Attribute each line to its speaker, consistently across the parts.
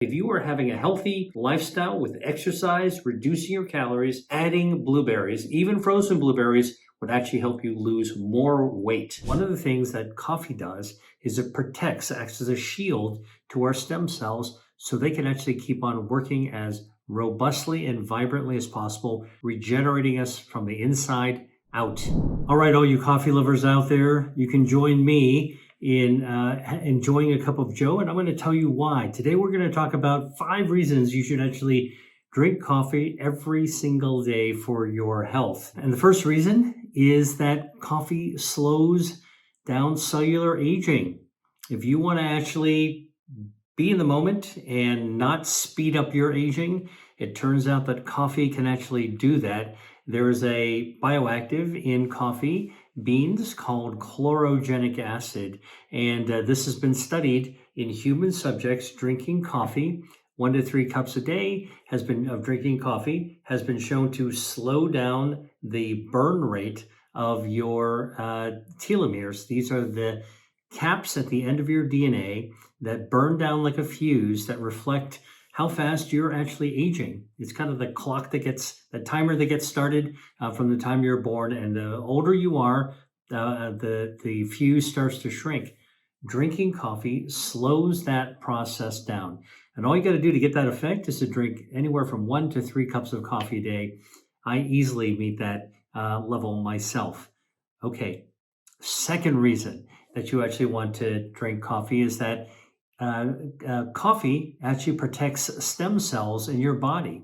Speaker 1: If you are having a healthy lifestyle with exercise, reducing your calories, adding blueberries, even frozen blueberries, would actually help you lose more weight. One of the things that coffee does is it protects, acts as a shield to our stem cells so they can actually keep on working as robustly and vibrantly as possible, regenerating us from the inside out. All right, all you coffee lovers out there, you can join me in enjoying a cup of joe, and I'm going to tell you why. Today we're going to talk about 5 reasons you should actually drink coffee every single day for your health. And the first reason is that coffee slows down cellular aging. If you want to actually be in the moment and not speed up your aging, it turns out that coffee can actually do that. There is a bioactive in coffee beans called chlorogenic acid, and this has been studied in human subjects drinking coffee. 1 to 3 cups a day of drinking coffee has been shown to slow down the burn rate of your telomeres. These are the caps at the end of your DNA that burn down like a fuse that reflect how fast you're actually aging. It's kind of the clock the timer that gets started from the time you're born, and the older you are, the fuse starts to shrink. Drinking coffee slows that process down. And all you got to do to get that effect is to drink anywhere from 1 to 3 cups of coffee a day. I easily meet that level myself. Okay, second reason that you actually want to drink coffee is that coffee actually protects stem cells in your body.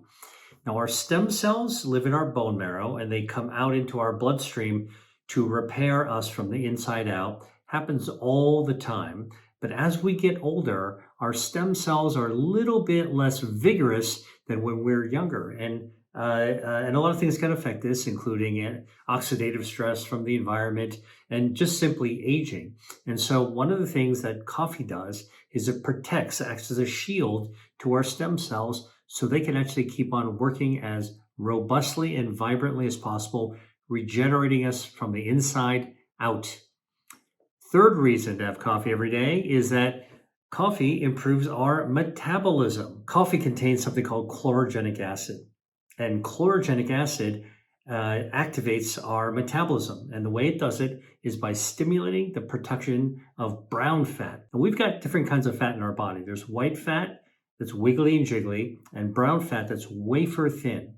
Speaker 1: Now, our stem cells live in our bone marrow, and they come out into our bloodstream to repair us from the inside out. Happens all the time. But as we get older, our stem cells are a little bit less vigorous than when we're younger. And a lot of things can affect this, including oxidative stress from the environment and just simply aging. And so one of the things that coffee does is it protects, acts as a shield to our stem cells so they can actually keep on working as robustly and vibrantly as possible, regenerating us from the inside out. Third reason to have coffee every day is that coffee improves our metabolism. Coffee contains something called chlorogenic acid. And chlorogenic acid activates our metabolism. And the way it does it is by stimulating the production of brown fat. And we've got different kinds of fat in our body. There's white fat that's wiggly and jiggly, and brown fat that's wafer thin.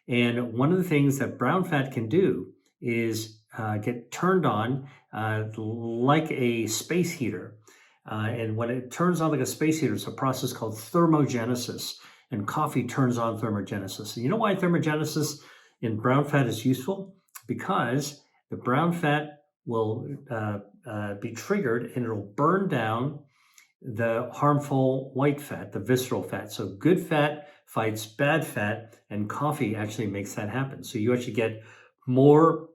Speaker 1: And one of the things that brown fat can do is get turned on like a space heater. And when it turns on like a space heater, it's a process called thermogenesis. And coffee turns on thermogenesis. And you know why thermogenesis in brown fat is useful? Because the brown fat will be triggered, and it'll burn down the harmful white fat, the visceral fat. So good fat fights bad fat, and coffee actually makes that happen. So you actually get more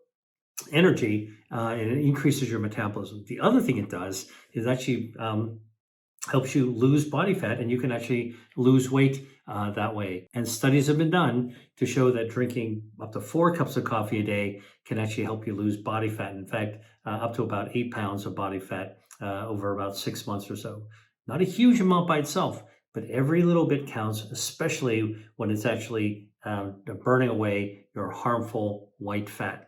Speaker 1: energy, and it increases your metabolism. The other thing it does is actually helps you lose body fat, and you can actually lose weight that way. And studies have been done to show that drinking up to 4 cups of coffee a day can actually help you lose body fat. In fact, up to about 8 pounds of body fat over about 6 months or so. Not a huge amount by itself, but every little bit counts, especially when it's actually burning away your harmful white fat.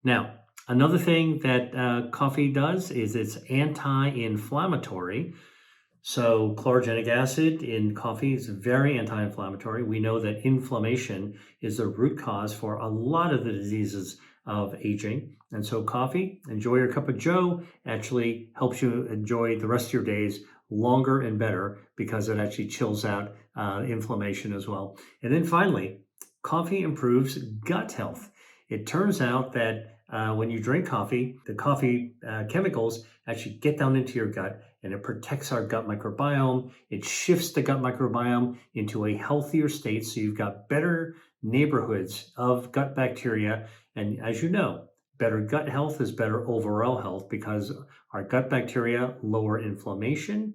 Speaker 1: Now, another thing that coffee does is it's anti-inflammatory. So chlorogenic acid in coffee is very anti-inflammatory. We know that inflammation is the root cause for a lot of the diseases of aging. And so coffee, enjoy your cup of joe, actually helps you enjoy the rest of your days longer and better because it actually chills out inflammation as well. And then finally, coffee improves gut health. It turns out that when you drink coffee, the coffee chemicals actually get down into your gut, and it protects our gut microbiome. It shifts the gut microbiome into a healthier state, so you've got better neighborhoods of gut bacteria. And as you know, better gut health is better overall health because our gut bacteria lower inflammation.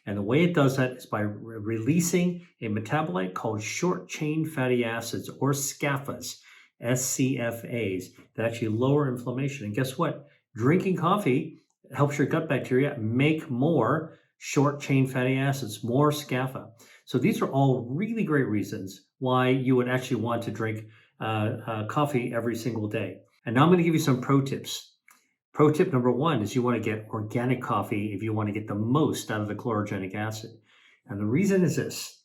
Speaker 1: And the way it does that is by releasing a metabolite called short-chain fatty acids, or SCFAs. SCFAs, that actually lower inflammation. And guess what? Drinking coffee helps your gut bacteria make more short chain fatty acids, more SCFA. So these are all really great reasons why you would actually want to drink coffee every single day. And now I'm going to give you some pro tips. Pro tip number one is you want to get organic coffee if you want to get the most out of the chlorogenic acid. And the reason is this: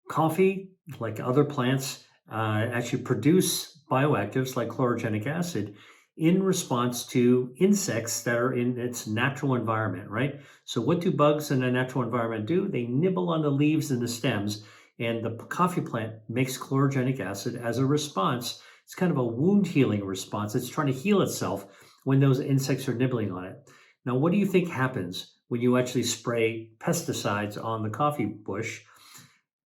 Speaker 1: coffee, like other plants, actually produce bioactives like chlorogenic acid in response to insects that are in its natural environment, right? So what do bugs in a natural environment do? They nibble on the leaves and the stems, and the coffee plant makes chlorogenic acid as a response. It's kind of a wound healing response. It's trying to heal itself when those insects are nibbling on it. Now, what do you think happens when you actually spray pesticides on the coffee bush?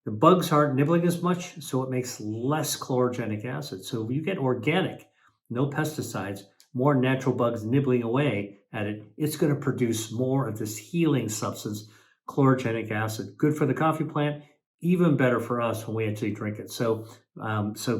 Speaker 1: The bugs aren't nibbling as much, so it makes less chlorogenic acid. So if you get organic, no pesticides, more natural bugs nibbling away at it, it's going to produce more of this healing substance, chlorogenic acid. Good for the coffee plant, even better for us when we actually drink it. So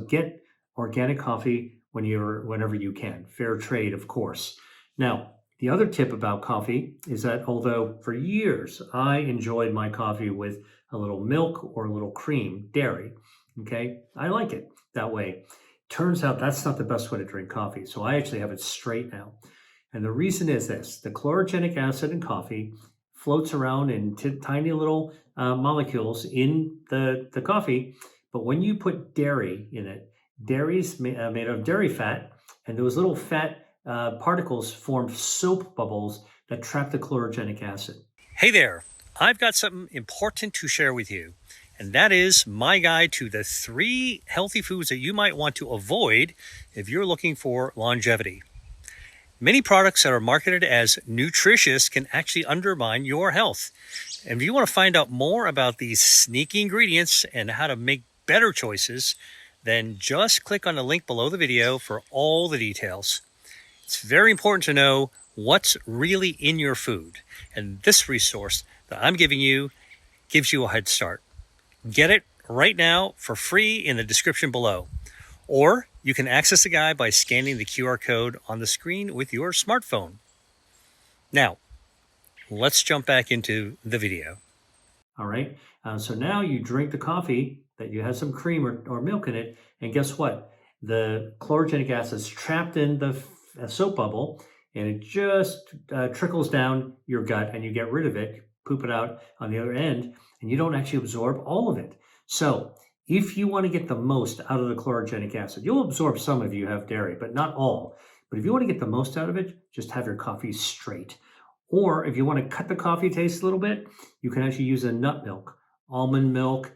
Speaker 1: get organic coffee whenever you can. Fair trade, of course. Now, the other tip about coffee is that although for years I enjoyed my coffee with a little milk or a little cream, dairy, okay, I like it that way. Turns out that's not the best way to drink coffee. So I actually have it straight now. And the reason is this: the chlorogenic acid in coffee floats around in tiny little molecules in the coffee. But when you put dairy in it, dairy's made of dairy fat, and those little fat particles form soap bubbles that trap the chlorogenic acid.
Speaker 2: Hey there, I've got something important to share with you, and that is my guide to the 3 healthy foods that you might want to avoid if you're looking for longevity. Many products that are marketed as nutritious can actually undermine your health. And if you want to find out more about these sneaky ingredients and how to make better choices, then just click on the link below the video for all the details. It's very important to know what's really in your food, and this resource that I'm giving you gives you a head start. Get it right now for free in the description below, or you can access the guide by scanning the QR code on the screen with your smartphone. Now, let's jump back into the video.
Speaker 1: All right, so now you drink the coffee that you have some cream or milk in it, and guess what? The chlorogenic acid is trapped in the soap bubble, and it just trickles down your gut, and you get rid of it, poop it out on the other end, and you don't actually absorb all of it. So if you want to get the most out of the chlorogenic acid, you'll absorb some if you have dairy, but not all. But if you want to get the most out of it, just have your coffee straight. Or if you want to cut the coffee taste a little bit, you can actually use a nut milk, almond milk,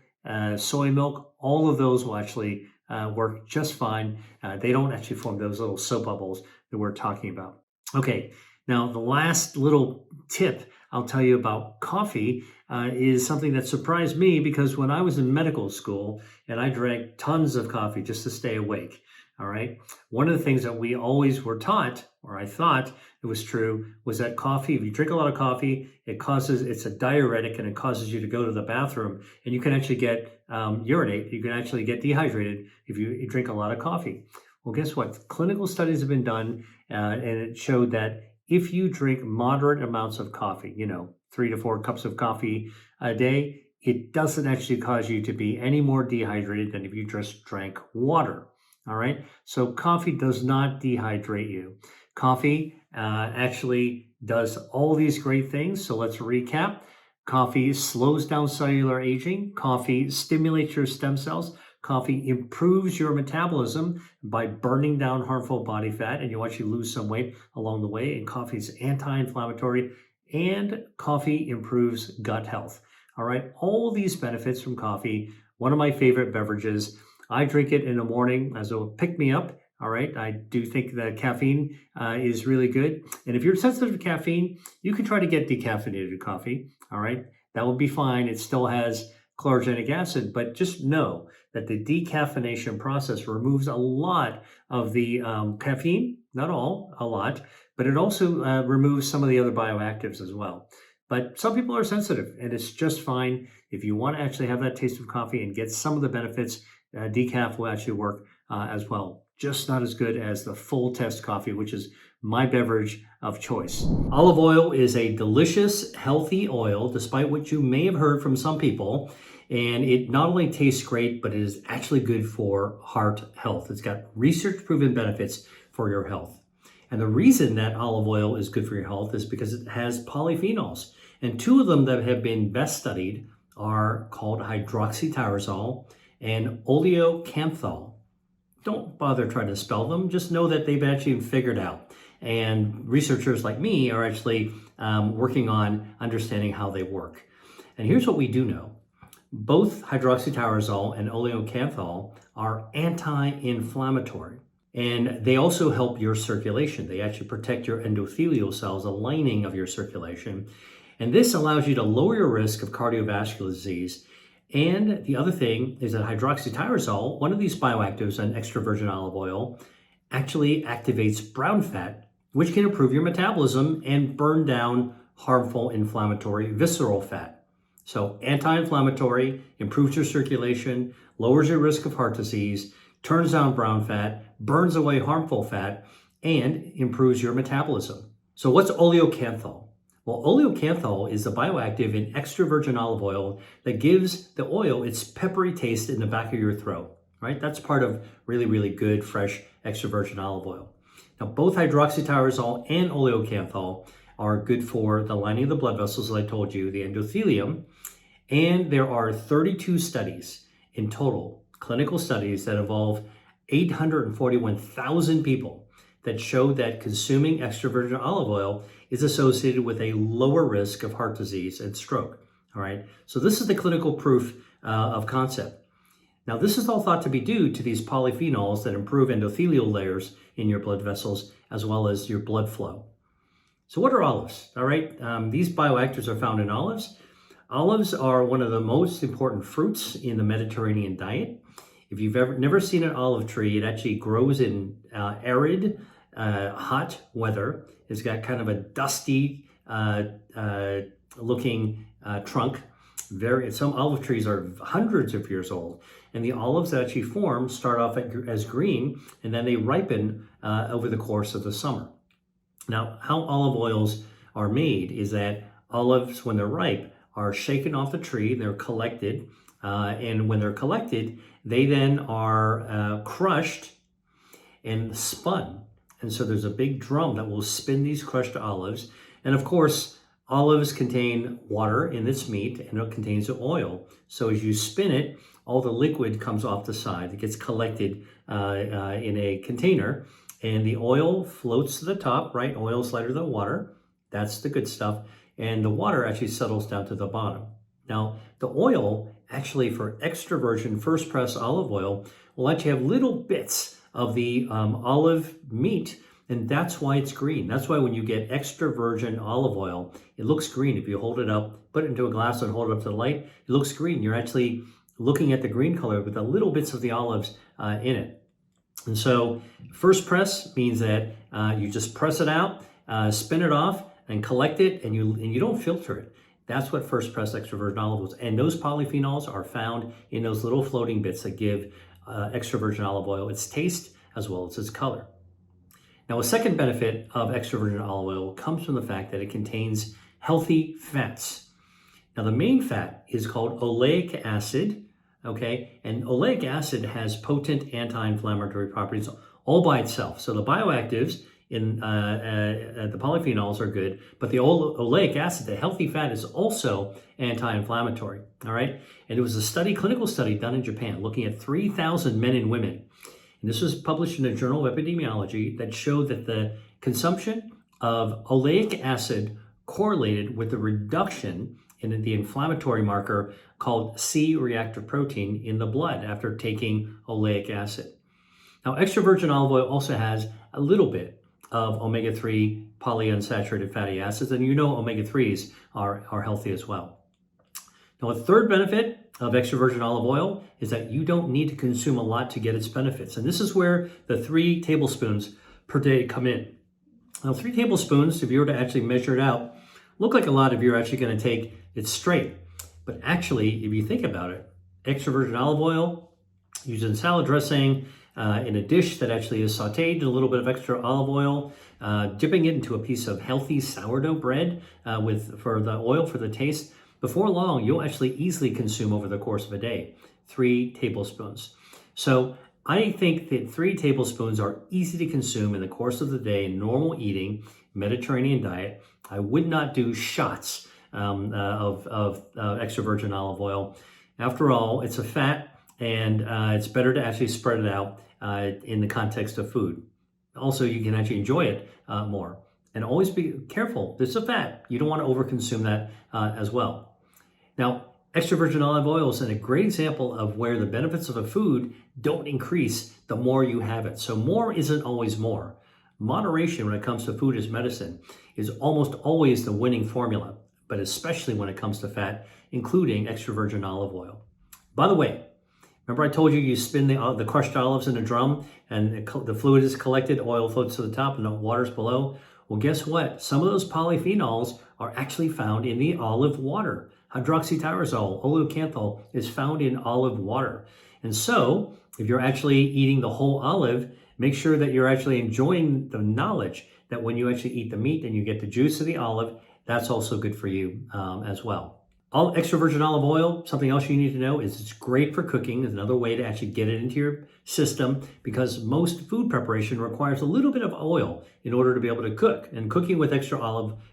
Speaker 1: soy milk. All of those will actually work just fine. They don't actually form those little soap bubbles that we're talking about. Okay, now the last little tip I'll tell you about coffee is something that surprised me, because when I was in medical school and I drank tons of coffee just to stay awake, all right, one of the things that we always were taught, or I thought it was true, was that coffee, if you drink a lot of coffee, it's a diuretic, and it causes you to go to the bathroom, and you can actually get urinate, you can actually get dehydrated if you drink a lot of coffee. Well, guess what? Clinical studies have been done, and it showed that if you drink moderate amounts of coffee, 3 to 4 cups of coffee a day, it doesn't actually cause you to be any more dehydrated than if you just drank water. All right. So coffee does not dehydrate you. Coffee actually does all these great things. So let's recap. Coffee slows down cellular aging. Coffee stimulates your stem cells. Coffee improves your metabolism by burning down harmful body fat, and you actually lose some weight along the way. And coffee is anti-inflammatory, and coffee improves gut health. All right. All these benefits from coffee. One of my favorite beverages. I drink it in the morning as a pick-me-up. All right. I do think that caffeine is really good. And if you're sensitive to caffeine, you can try to get decaffeinated coffee. All right. That will be fine. It still has chlorogenic acid, but just know that the decaffeination process removes a lot of the caffeine, not all, a lot, but it also removes some of the other bioactives as well. But some people are sensitive, and it's just fine. If you want to actually have that taste of coffee and get some of the benefits, decaf will actually work as well. Just not as good as the full test coffee, which is my beverage of choice. Olive oil is a delicious, healthy oil, despite what you may have heard from some people. And it not only tastes great, but it is actually good for heart health. It's got research proven benefits for your health. And the reason that olive oil is good for your health is because it has polyphenols. And two of them that have been best studied are called hydroxytyrosol and oleocanthal. Don't bother trying to spell them, just know that they've actually been figured out. And researchers like me are actually working on understanding how they work. And here's what we do know. Both hydroxytyrosol and oleocanthal are anti-inflammatory. And they also help your circulation. They actually protect your endothelial cells, the lining of your circulation. And this allows you to lower your risk of cardiovascular disease. And the other thing is that hydroxytyrosol, one of these bioactives in extra virgin olive oil, actually activates brown fat, which can improve your metabolism and burn down harmful inflammatory visceral fat. So anti-inflammatory, improves your circulation, lowers your risk of heart disease, turns down brown fat, burns away harmful fat, and improves your metabolism. So what's oleocanthal? Well, oleocanthal is the bioactive in extra virgin olive oil that gives the oil its peppery taste in the back of your throat, right? That's part of really, really good, fresh, extra virgin olive oil. Now, both hydroxytyrosol and oleocanthal are good for the lining of the blood vessels, as I told you, the endothelium. And there are 32 studies in total, clinical studies that involve 841,000 people that show that consuming extra virgin olive oil is associated with a lower risk of heart disease and stroke. All right. So this is the clinical proof of concept. Now, this is all thought to be due to these polyphenols that improve endothelial layers in your blood vessels, as well as your blood flow. So what are olives? All right. These bioactives are found in olives. Olives are one of the most important fruits in the Mediterranean diet. If you've never seen an olive tree, it actually grows in arid, hot weather. It's got kind of a dusty looking trunk. Some olive trees are hundreds of years old, and the olives that actually form start off as green, and then they ripen over the course of the summer. Now, how olive oils are made is that olives, when they're ripe, are shaken off the tree, they're collected, and when they're collected, they then are crushed and spun. And so there's a big drum that will spin these crushed olives. And of course, olives contain water in its meat, and it contains oil. So as you spin it, all the liquid comes off the side. It gets collected in a container, and the oil floats to the top, right? Oil is lighter than water. That's the good stuff. And the water actually settles down to the bottom. Now, the oil, actually for extra virgin first press olive oil, will actually have little bits of the olive meat, and that's why it's green. That's why when you get extra virgin olive oil, it looks green. If you hold it up, put it into a glass and hold it up to the light, it looks green. You're actually looking at the green color with the little bits of the olives in it. And so first press means that you just press it out, spin it off, and collect it, and you don't filter it. That's what first press extra virgin olive oil is. And those polyphenols are found in those little floating bits that give extra virgin olive oil its taste as well as its color. Now, a second benefit of extra virgin olive oil comes from the fact that it contains healthy fats. Now, the main fat is called oleic acid, okay? And oleic acid has potent anti-inflammatory properties all by itself. So the bioactives in the polyphenols are good, but the oleic acid, the healthy fat, is also anti-inflammatory, all right? And it was a clinical study done in Japan looking at 3,000 men and women. And this was published in the Journal of Epidemiology that showed that the consumption of oleic acid correlated with the reduction in the inflammatory marker called C-reactive protein in the blood after taking oleic acid. Now, extra virgin olive oil also has a little bit of omega-3 polyunsaturated fatty acids, and you know omega-3s are healthy as well. Now, a third benefit of extra virgin olive oil is that you don't need to consume a lot to get its benefits. And this is where the 3 tablespoons per day come in. Now, 3 tablespoons, if you were to actually measure it out, look like a lot if you're actually going to take it straight. But actually, if you think about it, extra virgin olive oil used in salad dressing, in a dish that actually is sauteed in a little bit of extra olive oil, dipping it into a piece of healthy sourdough bread for the oil for the taste. before long, you'll actually easily consume over the course of a day 3 tablespoons. So I think that 3 tablespoons are easy to consume in the course of the day, normal eating, Mediterranean diet. I would not do shots of extra virgin olive oil. After all, it's a fat, and it's better to actually spread it out in the context of food. Also, you can actually enjoy it more. And always be careful. This is a fat. You don't want to overconsume that as well. Now, extra virgin olive oil is a great example of where the benefits of a food don't increase the more you have it. So more isn't always more. Moderation when it comes to food as medicine is almost always the winning formula, but especially when it comes to fat, including extra virgin olive oil. By the way, remember I told you you spin the crushed olives in a drum and the fluid is collected, oil floats to the top and the water's below? Well, guess what? Some of those polyphenols are actually found in the olive water. Hydroxytyrosol, oleocanthal is found in olive water. And so, if you're actually eating the whole olive, make sure that you're actually enjoying the knowledge that when you actually eat the meat and you get the juice of the olive, that's also good for you as well. Extra virgin olive oil, something else you need to know is it's great for cooking. It's another way to actually get it into your system because most food preparation requires a little bit of oil in order to be able to cook. And cooking with extra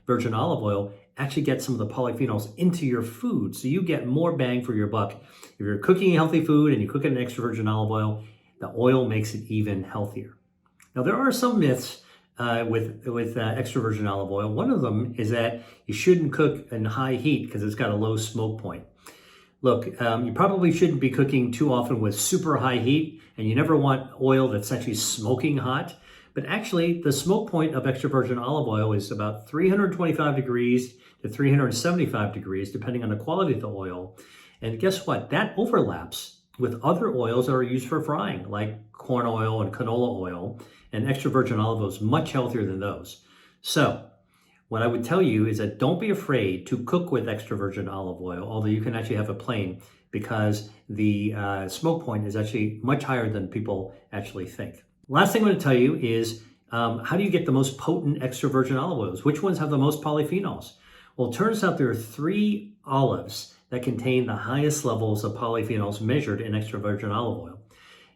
Speaker 1: virgin olive oil actually gets some of the polyphenols into your food. So you get more bang for your buck. If you're cooking healthy food and you cook it in extra virgin olive oil, the oil makes it even healthier. Now, there are some myths with extra virgin olive oil. One of them is that you shouldn't cook in high heat because it's got a low smoke point. Look, you probably shouldn't be cooking too often with super high heat, and you never want oil that's actually smoking hot. But actually, the smoke point of extra virgin olive oil is about 325 degrees to 375 degrees, depending on the quality of the oil. And guess what? That overlaps with other oils that are used for frying, like corn oil and canola oil. And extra virgin olive oil is much healthier than those. So what I would tell you is that don't be afraid to cook with extra virgin olive oil, although you can actually have it plain because the smoke point is actually much higher than people actually think. Last thing I'm going to tell you is how do you get the most potent extra virgin olive oils? Which ones have the most polyphenols? Well, it turns out there are 3 olives that contain the highest levels of polyphenols measured in extra virgin olive oil.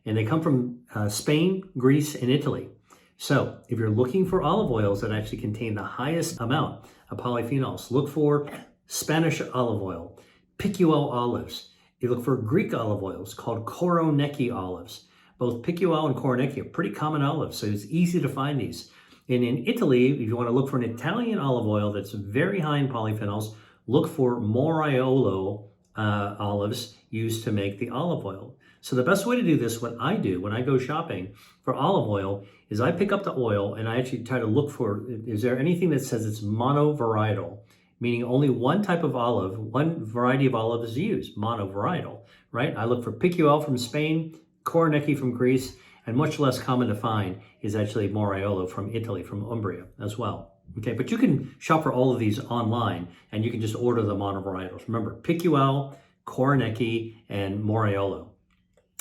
Speaker 1: And they come from Spain, Greece, and Italy. So if you're looking for olive oils that actually contain the highest amount of polyphenols, look for Spanish olive oil, Picual olives. You look for Greek olive oils called Koroneiki olives. Both Picual and Koroneiki are pretty common olives, so it's easy to find these. And in Italy, if you want to look for an Italian olive oil that's very high in polyphenols, look for Moraiolo olives used to make the olive oil. So the best way to do this, what I do when I go shopping for olive oil, is I pick up the oil and I actually try to look for, is there anything that says it's monovarietal, meaning only one type of olive, one variety of olive is used, monovarietal, right? I look for Picual from Spain, Koroneiki from Greece, and much less common to find is actually Moraiolo from Italy, from Umbria as well. Okay, but you can shop for all of these online and you can just order the monovarietals. Remember, Picual, Koroneiki, and Moraiolo.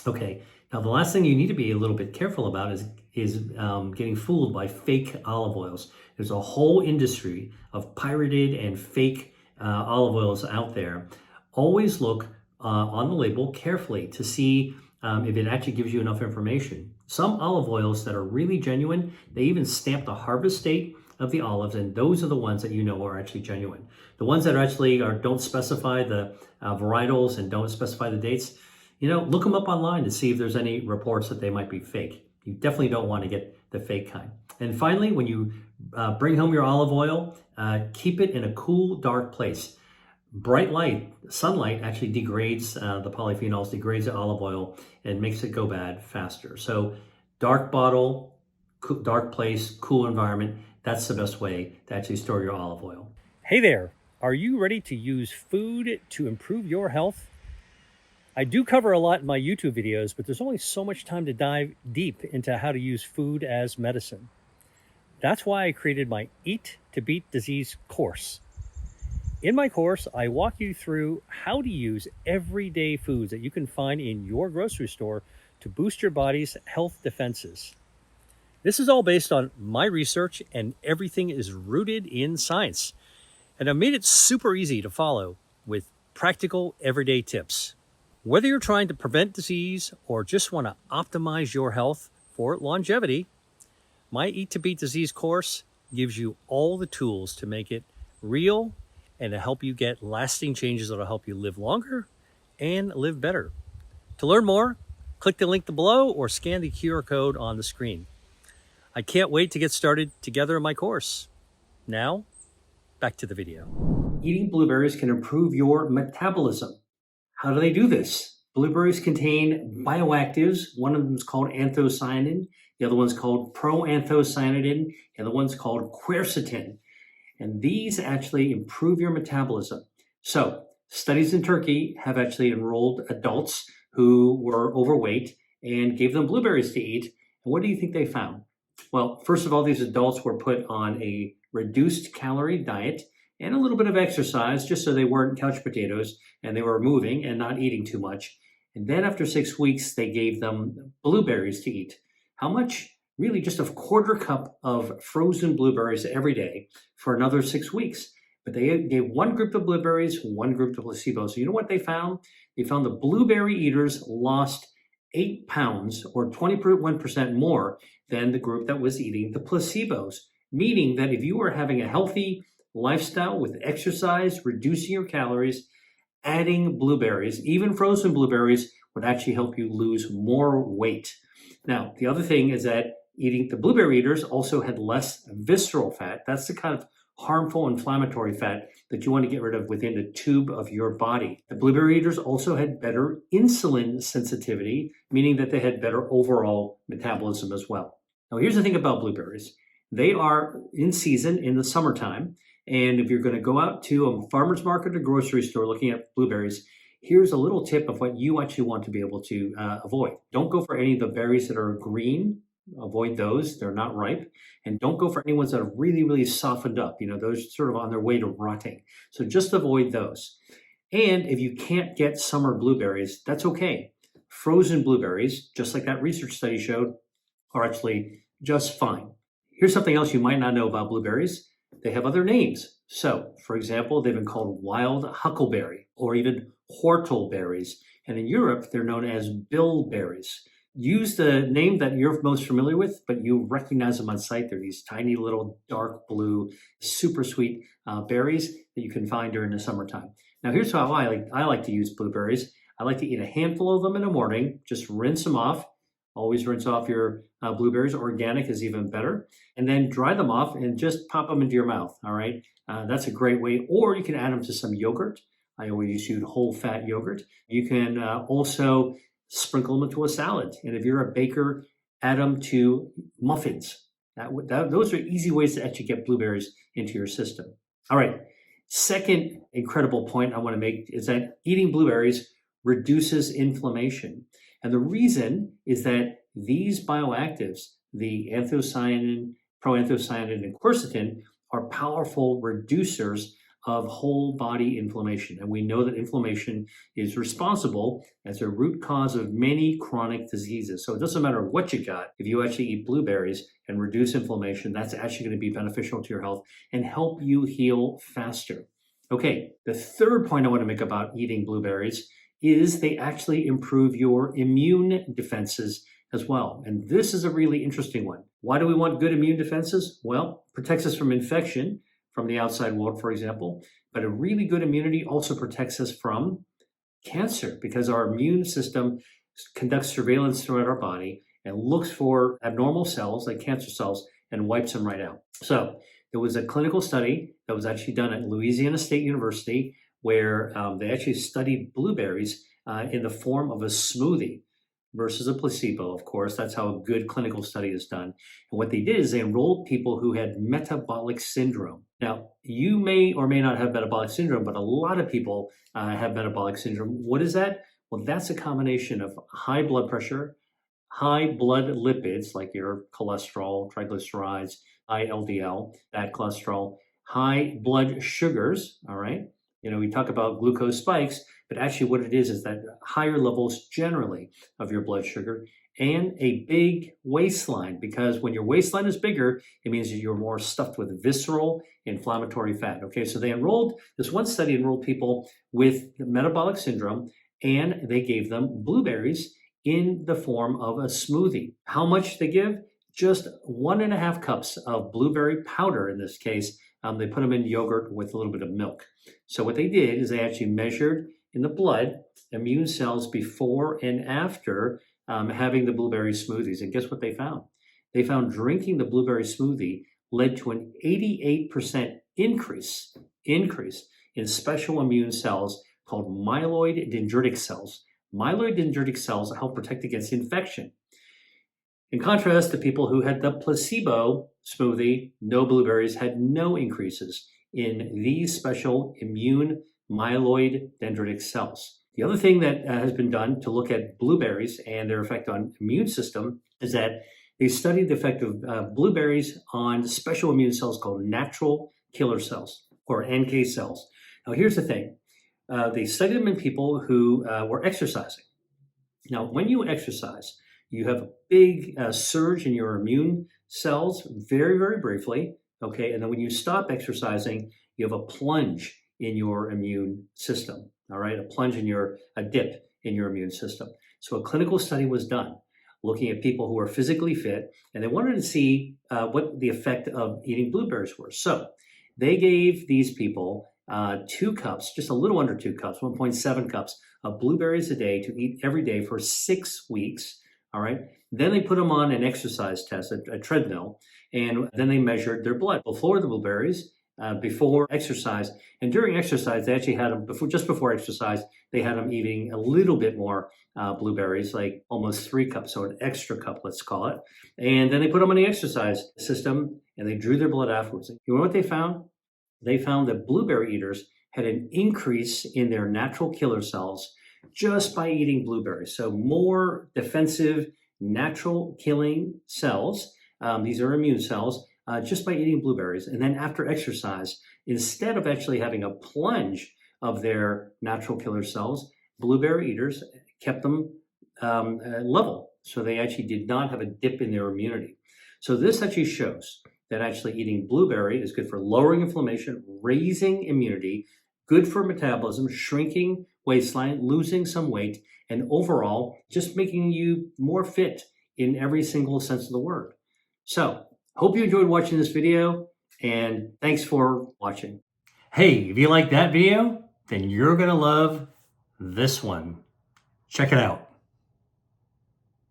Speaker 1: Okay, now the last thing you need to be a little bit careful about is getting fooled by fake olive oils. There's a whole industry of pirated and fake olive oils out there. Always look on the label carefully to see if it actually gives you enough information. Some olive oils that are really genuine, they even stamp the harvest date of the olives, and those are the ones that you know are actually genuine. The ones that don't specify the varietals and don't specify the dates, look them up online to see if there's any reports that they might be fake. You definitely don't want to get the fake kind. And finally, when you bring home your olive oil, keep it in a cool, dark place. Bright light, sunlight actually degrades the polyphenols, degrades the olive oil, and makes it go bad faster. So dark bottle, dark place, cool environment, that's the best way to actually store your olive oil.
Speaker 2: Hey there, are you ready to use food to improve your health? I do cover a lot in my YouTube videos, but there's only so much time to dive deep into how to use food as medicine. That's why I created my Eat to Beat Disease course. In my course, I walk you through how to use everyday foods that you can find in your grocery store to boost your body's health defenses. This is all based on my research, and everything is rooted in science. And I've made it super easy to follow. with practical everyday tips. Whether you're trying to prevent disease or just want to optimize your health for longevity, my Eat to Beat Disease course gives you all the tools to make it real and to help you get lasting changes that will help you live longer and live better. To learn more, click the link below or scan the QR code on the screen. I can't wait to get started together in my course. Now, back to the video.
Speaker 1: Eating blueberries can improve your metabolism. How do they do this? Blueberries contain bioactives. One of them is called anthocyanin. The other one's called proanthocyanin. And the one's called quercetin. And these actually improve your metabolism. So, studies in Turkey have actually enrolled adults who were overweight and gave them blueberries to eat. And what do you think they found? Well, first of all, these adults were put on a reduced calorie diet and a little bit of exercise just so they weren't couch potatoes and they were moving and not eating too much. And then after 6 weeks, they gave them blueberries to eat. How much? Really just a quarter cup of frozen blueberries every day for another 6 weeks. But they gave one group of blueberries, one group to placebo. So you know what they found? They found the blueberry eaters lost 8 pounds or 21% more than the group that was eating the placebos. Meaning that if you were having a healthy lifestyle with exercise, reducing your calories, adding blueberries, even frozen blueberries, would actually help you lose more weight. Now, the other thing is that eating the blueberry eaters also had less visceral fat. That's the kind of harmful inflammatory fat that you want to get rid of within the tube of your body. The blueberry eaters also had better insulin sensitivity, meaning that they had better overall metabolism as well. Now, here's the thing about blueberries. They are in season in the summertime. And if you're going to go out to a farmer's market or grocery store looking at blueberries, here's a little tip of what you actually want to be able to avoid. Don't go for any of the berries that are green. Avoid those. They're not ripe. And don't go for any ones that are really, really softened up. You know, those sort of on their way to rotting. So just avoid those. And if you can't get summer blueberries, that's okay. Frozen blueberries, just like that research study showed, are actually just fine. Here's something else you might not know about blueberries. They have other names. So, for example, they've been called wild huckleberry or even whortleberries. And in Europe, they're known as bilberries. Use the name that you're most familiar with, but you recognize them on sight. They're these tiny little dark blue, super sweet berries that you can find during the summertime. Now, here's how I like to use blueberries. I like to eat a handful of them in the morning, just rinse them off. Always rinse off your blueberries. Organic is even better. And then dry them off and just pop them into your mouth, all right? That's a great way. Or you can add them to some yogurt. I always use whole fat yogurt. You can also sprinkle them into a salad. And if you're a baker, add them to muffins. Those are easy ways to actually get blueberries into your system. All right. Second incredible point I want to make is that eating blueberries reduces inflammation. And the reason is that these bioactives, the anthocyanin, proanthocyanin, and quercetin, are powerful reducers of whole body inflammation. And we know that inflammation is responsible as a root cause of many chronic diseases. So it doesn't matter what you got, if you actually eat blueberries and reduce inflammation, that's actually going to be beneficial to your health and help you heal faster. Okay, the third point I want to make about eating blueberries is they actually improve your immune defenses as well. And this is a really interesting one. Why do we want good immune defenses? Well, protects us from infection from the outside world, for example. But a really good immunity also protects us from cancer because our immune system conducts surveillance throughout our body and looks for abnormal cells like cancer cells and wipes them right out. So there was a clinical study that was actually done at Louisiana State University where they actually studied blueberries in the form of a smoothie versus a placebo, of course. That's how a good clinical study is done. And what they did is they enrolled people who had metabolic syndrome. Now, you may or may not have metabolic syndrome, but a lot of people have metabolic syndrome. What is that? Well, that's a combination of high blood pressure, high blood lipids, like your cholesterol, triglycerides, high LDL, bad cholesterol, high blood sugars, all right? You know, we talk about glucose spikes, but actually what it is that higher levels generally of your blood sugar and a big waistline, because when your waistline is bigger, it means that you're more stuffed with visceral inflammatory fat. Okay, so this one study enrolled people with metabolic syndrome, and they gave them blueberries in the form of a smoothie. How much they give? Just 1.5 cups of blueberry powder in this case. They put them in yogurt with a little bit of milk. So what they did is they actually measured in the blood immune cells before and after having the blueberry smoothies. And guess what they found? They found drinking the blueberry smoothie led to an 88% increase in special immune cells called myeloid dendritic cells. Myeloid dendritic cells help protect against infection. In contrast to people who had the placebo smoothie, no blueberries, had no increases in these special immune myeloid dendritic cells. The other thing that has been done to look at blueberries and their effect on immune system is that they studied the effect of blueberries on special immune cells called natural killer cells, or NK cells. Now, here's the thing. They studied them in people who were exercising. Now, when you exercise, you have a big surge in your immune cells very, very briefly, okay? And then when you stop exercising, you have a plunge in your immune system, all right? A dip in your immune system. So a clinical study was done looking at people who are physically fit, and they wanted to see what the effect of eating blueberries were. So they gave these people 2 cups, just a little under 2 cups, 1.7 cups of blueberries a day to eat every day for 6 weeks. All right. Then they put them on an exercise test, a treadmill, and then they measured their blood before the blueberries, before exercise, and during exercise they actually had them just before exercise. They had them eating a little bit more blueberries, like almost 3 cups, so an extra cup, let's call it. And then they put them on the exercise system, and they drew their blood afterwards. You know what they found? They found that blueberry eaters had an increase in their natural killer cells just by eating blueberries. So more defensive, natural killing cells. These are immune cells, just by eating blueberries. And then after exercise, instead of actually having a plunge of their natural killer cells, blueberry eaters kept them level. So they actually did not have a dip in their immunity. So this actually shows that actually eating blueberry is good for lowering inflammation, raising immunity, good for metabolism, shrinking waistline, losing some weight, and overall just making you more fit in every single sense of the word. So, hope you enjoyed watching this video, and thanks for watching. Hey, if you like that video, then you're going to love this one. Check it out.